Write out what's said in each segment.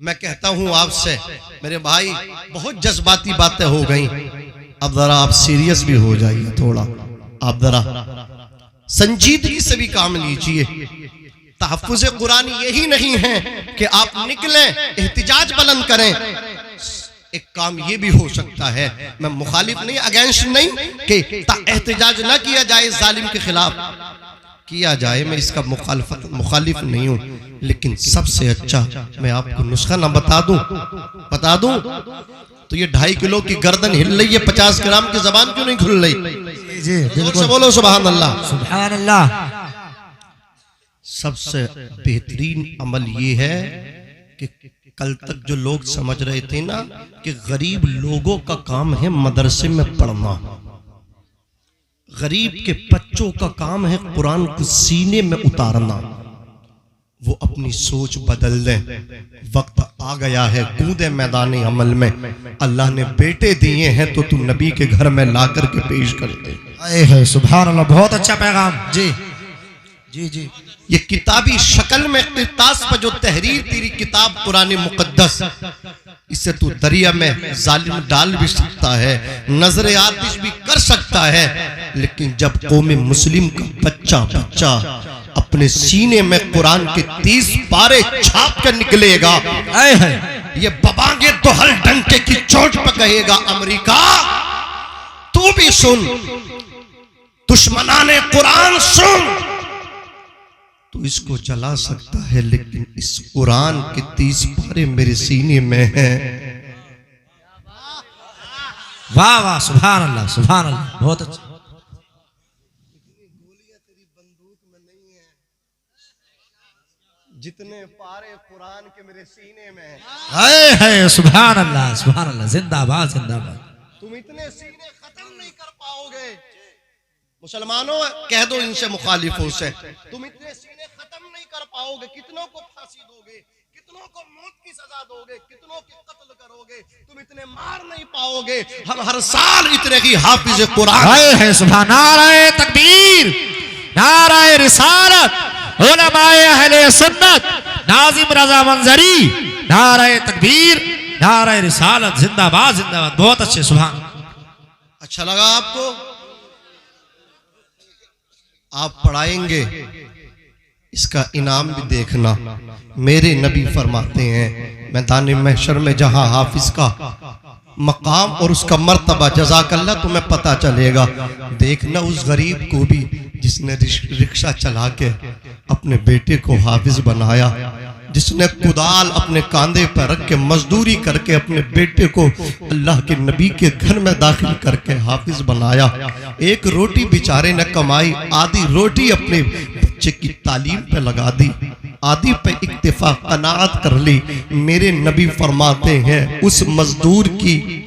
मैं कहता हूं आपसे मेरे भाई, बहुत जज्बाती बातें हो गई, अब जरा आप सीरियस भी हो जाइए थोड़ा, आप जरा संजीदगी से भी काम लीजिए। तहफ़्फ़ुज़ कुरान यही नहीं है कि आप निकलें एहतिजाज बुलंद करें, एक काम ये भी हो सकता है, मैं मुखालिफ नहीं, अगेंस्ट नहीं कि एहतिजाज ना किया जाए, जालिम के खिलाफ किया जाए, मैं इसका मुखालिफ नहीं हूं, लेकिन सबसे अच्छा मैं आपको नुस्खा ना बता दूं तो ये 2.5 किलो की गर्दन हिल रही है, 50 ग्राम की जबान क्यों नहीं खुल रही? जी बिल्कुल, बोलो सुभान अल्लाह, सुभान अल्लाह। सबसे बेहतरीन अमल ये है कि कल तक जो लोग समझ रहे थे ना कि गरीब लोगों का काम है मदरसे में पढ़ना, गरीब के बच्चों का काम है कुरान को सीने में उतारना, वो अपनी सोच बदल दें। वक्त आ गया है, कूदे मैदानी अमल में। अल्लाह ने बेटे दिए हैं तो तू नबी के घर में ला करके पेश कर दे। आए है सुभान अल्लाह, बहुत अच्छा पैगाम। जी जी जी, ये किताबी शक्ल में इख्तितास पर जो तहरीर तेरी किताब कुरान मुकद्दस, इससे तू दरिया में जालिम डाल भी सकता है, नजर आतिश भी कर सकता है, लेकिन जब कौम मुस्लिम का बच्चा अपने सीने में कुरान के 30 पारे छाप कर निकलेगा, ये बबांगे तो हर डंके की चोट पर कहेगा, अमेरिका तू भी सुन, दुश्मनाने कुरान सुन, तो इसको चला सकता है, लेकिन इस कुरान के 30 पारे मेरे सीने में है। वाह वाह, सुभान अल्लाह, सुभान अल्लाह, बहुत अच्छा। गोलियां तेरी बंदूक में नहीं है, जितने पारे कुरान के मेरे सीने में है। सुभान अल्लाह, सुभान अल्लाह, जिंदाबाद जिंदाबाद। तुम इतने सीने खत्म नहीं कर पाओगे मुसलमानों, कह दो इनसे मुखालिफों से, तुम इतने सीने खत्म नहीं कर पाओगे, कितनों को फांसी दोगे, कितनों को मौत की सजा दोगे, कितनों के कत्ल करोगे, तुम इतने मार नहीं पाओगे। हम हर साल इतने की हाफिज कुरान है। सुभान, नाराए तकबीर, नाराए रिसालत, उलमाए अहले सुन्नत, नाजिम रजा मंजरी, नाराए तकबीर, नाराए रिसालत, जिंदाबाद जिंदाबाद, बहुत अच्छे। सुभान, अच्छा लगा आपको? आप पढ़ाएंगे, इसका इनाम भी देखना। मेरे नबी फरमाते हैं मैदान महशर में जहां हाफिज का मकाम और उसका मर्तबा जज़ाकल्लाह तुम्हें पता चलेगा, देखना उस गरीब को भी जिसने रिक्शा चला के अपने बेटे को हाफिज बनाया, जिसने कुदाल अपने कांधे पर रख के मजदूरी करके अपने बेटे को अल्लाह के नबी के घर में दाखिल करके हाफिज बनाया। एक रोटी बेचारे ने कमाई, आधी रोटी अपने बच्चे की तालीम पे लगा दी, आधी पे इक्तिफा कनात कर ली। मेरे नबी फरमाते हैं उस मजदूर की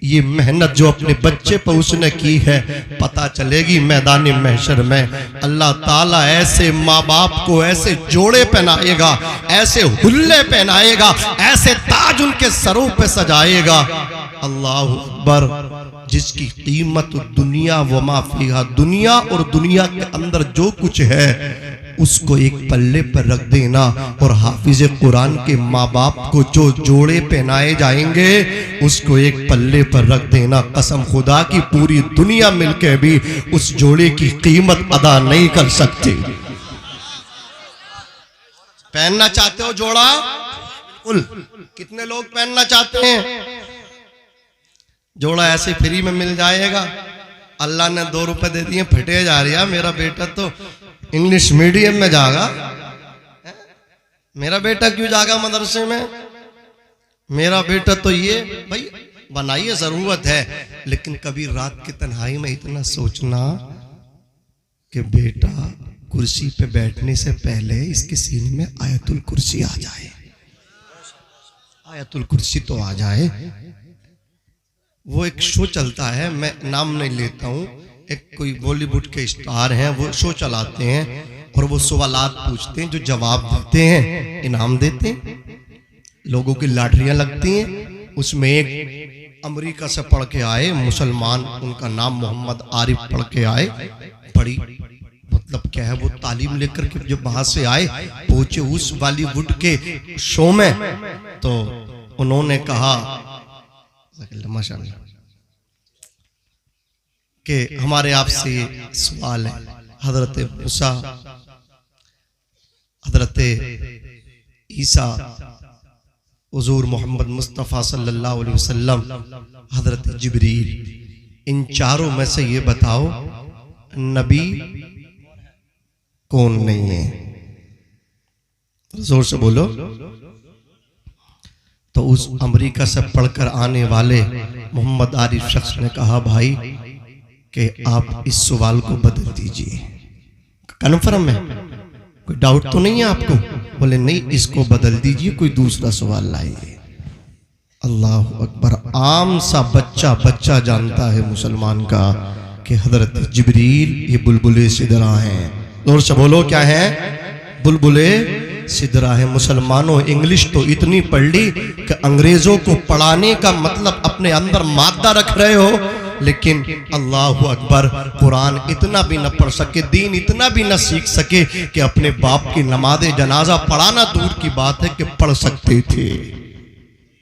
ये मेहनत जो अपने बच्चे पर उसने की है, पता चलेगी मैदान महशर में। अल्लाह ताला ऐसे माँ बाप को ऐसे जोड़े पहनाएगा, ऐसे हुल्ले पहनाएगा, ऐसे ताज उनके सरों पे सजाएगा। अल्लाह अकबर, जिसकी कीमत दुनिया व माफिया, दुनिया और दुनिया के अंदर जो कुछ है उसको एक पल्ले पर रख देना, और हाफिज कुरान के माँ बाप को जो जोड़े पहनाए जाएंगे उसको एक पल्ले पर रख देना। कसम खुदा की पूरी दुनिया मिलकर भी उस जोड़े की कीमत अदा नहीं कर सकती। पहनना चाहते हो जोड़ा? कितने लोग पहनना चाहते हैं? जोड़ा ऐसे फ्री में मिल जाएगा। अल्लाह ने 2 रुपए दे दिए, फटे जा रही है। मेरा बेटा तो इंग्लिश मीडियम में जागा, मेरा बेटा क्यों जागा मदरसे में? मेरा बेटा तो ये भाई बनाइए, जरूरत है, लेकिन कभी रात की तन्हाई में इतना सोचना कि बेटा कुर्सी पे बैठने से पहले इसके सीने में आयतुल कुर्सी आ जाए, आयतुल कुर्सी तो आ जाए। वो एक शो चलता है, मैं नाम नहीं लेता हूँ, एक कोई बॉलीवुड के स्टार हैं, वो शो चलाते हैं और वो सवालात पूछते हैं, जो जवाब देते हैं इनाम देते हैं, लोगों की लॉटरियां लगती हैं। उसमें एक अमेरिका से पढ़ के आए मुसलमान, उनका नाम मोहम्मद आरिफ, पढ़ के आए, बड़ी मतलब क्या है, वो तालीम लेकर के जब वहां से आए, पहुंचे उस बॉलीवुड के शो में, तो उन्होंने कहा माशाअल्लाह कि हमारे आपसे सवाल है। हजरत मूसा, हजरत ईसा, हुजूर मोहम्मद मुस्तफ़ा सल्लल्लाहु अलैहि वसल्लम, हजरत जिब्रील, इन चारों में से ये बताओ नबी कौन नहीं है? जोर से बोलो। तो उस अमेरिका से पढ़कर आने वाले मोहम्मद आरिफ शख्स ने कहा भाई कि आप इस सवाल को बदल दीजिए। कन्फर्म है, कोई डाउट तो नहीं है आपको? बोले नहीं, इसको बदल दीजिए, कोई दूसरा सवाल लाइए। अल्लाह अकबर। आम सा बच्चा जानता है मुसलमान का कि हजरत जिब्रील ये बुलबुले सिदरा हैं। जोर से बोलो, क्या है? बुलबुले सिदरा है। मुसलमानों, इंग्लिश तो इतनी पढ़ ली कि अंग्रेजों को पढ़ाने का मतलब अपने अंदर मादा रख रहे हो, लेकिन अल्लाह अकबर, कुरान इतना भी न पढ़ सके, दीन इतना भी न सीख सके कि अपने बाप की नमाज जनाजा पढ़ाना दूर की बात है कि पढ़ सकते थे।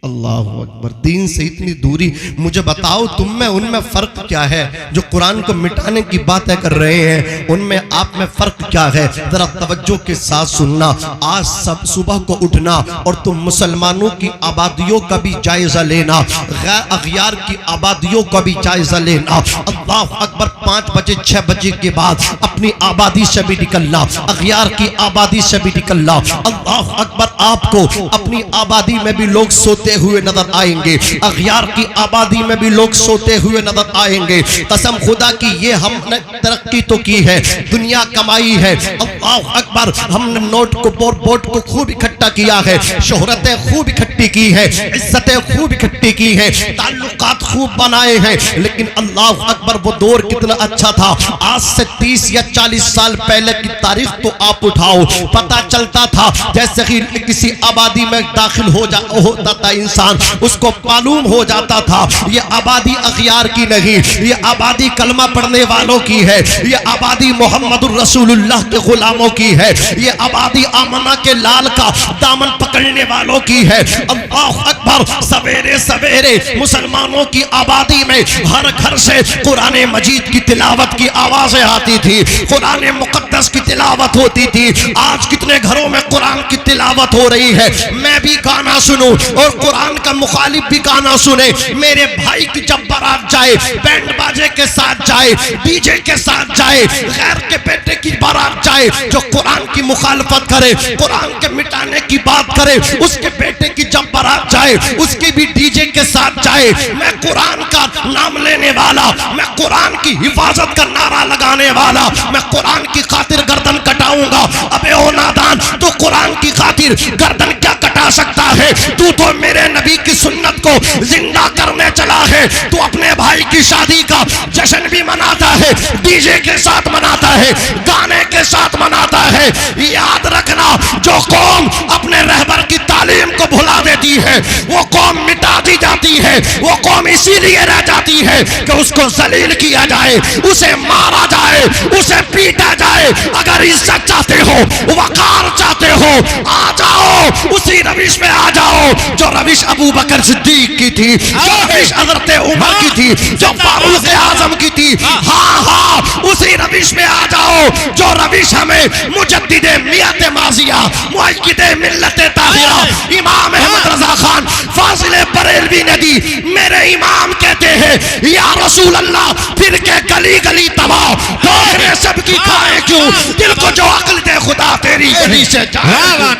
अल्लाह अकबर। दीन से इतनी दूरी। मुझे बताओ तुम में उनमें फर्क क्या है? जो कुरान को मिटाने की बातें कर रहे हैं, उनमें आप में फर्क क्या है? जरा तवज्जो के साथ सुनना। आज सब सुबह को उठना और तुम मुसलमानों की आबादियों का भी जायजा लेना, गैर अगयार की आबादियों का भी जायजा लेना। अल्लाह अकबर। 5 बजे 6 बजे के बाद अपनी आबादी से भी निकलना, अगयार की आबादी से भी निकलना। अल्लाह अकबर। आपको अपनी आबादी में भी लोग सोते हुए नजर आएंगे, अगयार की आबादी में भी लोग सोते हुए नजर आएंगे। कसम खुदा की ये हमने तरक्की तो की है, दुनिया कमाई है। अल्लाह अकबर। हमने नोट को बोट को खूब इकट्ठा किया है, शोहरतें खूब इकट्ठी की है, इज्जतें खूब इकट्ठी की है, ताल्लुकात खूब बनाए हैं। लेकिन अल्लाह अकबर, वो दौर कितना अच्छा था। आज से 30 या 40 साल पहले की तारीख तो आप उठाओ, पता चलता था जैसे ही किसी आबादी में दाखिल होता था इंसान, उसको मालूम हो जाता था ये आबादी अखियार की नहीं, ये आबादी कलमा पढ़ने वालों की है, ये आबादी मोहम्मदुर रसूलुल्लाह के गुलामों की है, ये आबादी आमना के लाल का दामन पकड़ने वालों की है। अल्लाह अकबर। सवेरे सवेरे मुसलमानों की आबादी में हर घर से कुरान मजीद की तिलावत की आवाजें आती थी, कुरान मुकद्दस की तिलावत होती थी। आज कितने घरों में कुरान की तिलावत हो रही है, मैं भी गाना सुनूं और कुरान का मुखालिफ भी गाना सुने। मेरे भाई की जब बारात जाए, बैंड बाजे के साथ जाए, डीजे के साथ जाए, गैर के बेटे की बारात जाए, जो कुरान की मुखालफत करे, कुरान के मिटाने की बात करे, उसके बेटे की जब बारात जाए, उसकी भी डीजे के साथ जाए। मैं कुरान का नाम लेने वाला, मैं कुरान की हिफाजत का नारा लगाने वाला, मैं कुरान की खातिर गर्दन कटाऊंगा। अबे ओ नादान, तो कुरान की खातिर गर्दन क्या कटा सकता है? तू तो मेरे नबी की सुन्नत को जिंदा करने चला है। तू अपने भाई की शादी का जश्न भी मनाता है, डीजे के साथ मनाता है, गाने के साथ मनाता है। याद रखना, जो कौम अपने रहबर की तालीम को भुला देती है, वो कौम मिटा दी जाती है। वो कौम इसीलिए रह जाती है कि उसको जलील किया जाए, उसे मारा जाए, उसे पीटा जाए। अगर इज्जत चाहते हो, वकार चाहते हो, आ जाओ उसी रविश में आ जाओ जो रविश अबू बकर सिद्दीक की थी, जो रविश हजरत उमर की थी, जो फारूक आजम की थी। हाँ हाँ, उसी रविश में आ जाओ जो रविश हमें मुजद्दिदे मियत माजिया, मुअक्किदे मिल्लत ताहिरा, इमाम अहमद रजा खान फाजिले बरेलवी ने दी। मेरे इमाम कहते हैं, या रसूल अल्लाह, फिर के गली गली तबाह, ठोकरे सबकी खाए क्यों, दिल को जो अक्ल दे खुदा तेरी गली से जाए।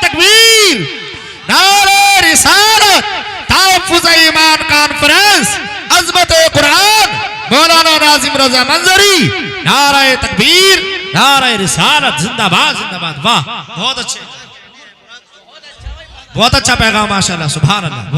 तकबीर, नारे रिसालत, तहफ्फुज़ ईमान कॉन्फ्रेंस, अज़मत कुरान, मौलाना नाज़िम रज़ा मंजरी। नारे तकबीर, नारे रिसालत, जिंदाबाद जिंदाबाद। वाह, बहुत अच्छा पैगाम, माशाअल्लाह, सुभान अल्लाह।